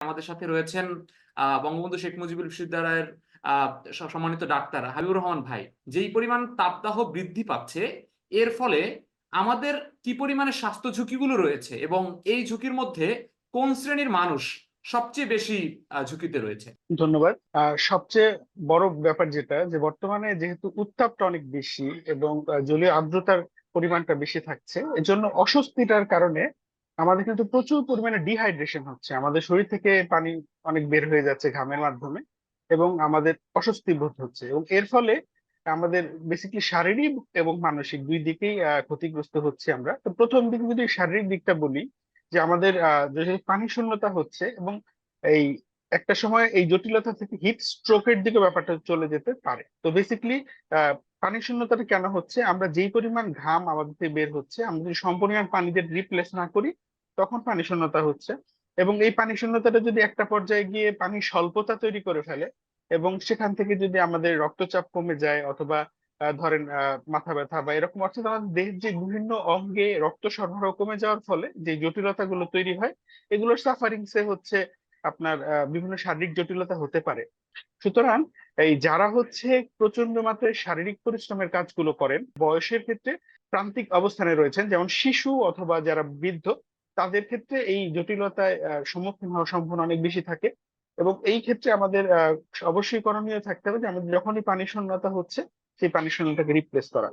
আমাদের সাথে রয়েছেন বঙ্গবন্ধু শেখ মুজিবুর বিশ্ববিদ্যালয়ের সম্মানিত ডাক্তার হাবিবুর রহমান ভাই। যেই পরিমাণ তাপদাহ বৃদ্ধি পাচ্ছে, এর ফলে আমাদের কি পরিমাণে স্বাস্থ্য ঝুঁকিগুলো রয়েছে এবং এই ঝুঁকির মধ্যে কোন শ্রেণীর মানুষ সবচেয়ে বেশি ঝুঁকিতে রয়েছে? ধন্যবাদ। সবচেয়ে বড় ব্যাপার যেটা যে বর্তমানে যেহেতু উত্তাপটা অনেক বেশি এবং জলীয় আর্দ্রতার পরিমাণটা বেশি থাকছে, এজন্য অস্বস্তিটার কারণে আমাদের কিন্তু প্রচুর পরিমাণে ডিহাইড্রেশন হচ্ছে। আমাদের শরীর থেকে পানি অনেক বের হয়ে যাচ্ছে ঘামের মাধ্যমে এবং আমাদের অস্বস্তি বোধ হচ্ছে, এবং এর ফলে আমাদের বেসিক্যালি শারীরিক এবং মানসিক দুই দিকেই ক্ষতিগ্রস্ত হচ্ছে আমরা। তো প্রথম দিকে যদি শারীরিক দিকটা বলি, যে আমাদের যেহেতু পানি শূন্যতা হচ্ছে এবং এই একটা সময় এই জটিলতা থেকে হিট স্ট্রোকের দিকে ব্যাপারটা চলে যেতে পারে। তো বেসিক্যালি পানি শূন্যতাটা কেন হচ্ছে, আমরা যেই পরিমাণ ঘাম আমাদের থেকে বের হচ্ছে, আমরা যদি সম্পরিমাণ পানি দিয়ে রিপ্লেস না করি, তখন পানি শূন্যতা হচ্ছে। এবং এই পানি শূন্যতাটা যদি একটা পর্যায়ে গিয়ে পানির স্বল্পতা তৈরি করে ফেলে এবং সেখান থেকে যদি আমাদের রক্তচাপ কমে যায়, অথবা ধরেন মাথা ব্যথা বা এরকম, অর্থাৎ আমাদের দেহের যে বিভিন্ন অঙ্গে রক্ত সরবরাহ কমে যাওয়ার ফলে যে জটিলতাগুলো তৈরি হয়, এগুলোর সাফারিংসে হচ্ছে আপনার বিভিন্ন শারীরিক জটিলতা হতে পারে। সুতরাং এই যারা হচ্ছে প্রচন্ড মাত্রায় শারীরিক পরিশ্রমের কাজগুলো করেন, বয়সের ক্ষেত্রে প্রান্তিক অবস্থানে রয়েছেন, যেমন শিশু অথবা যারা বৃদ্ধ, তাদের ক্ষেত্রে এই জটিলতায় সম্মুখীন হওয়ার সম্ভাবনা অনেক বেশি থাকে। এবং এই ক্ষেত্রে আমাদের অবশ্যই করণীয় থাকতে হবে যে আমাদের যখনই পানি শূন্যতা হচ্ছে, সেই পানি শূন্যতাকে রিপ্লেস করা।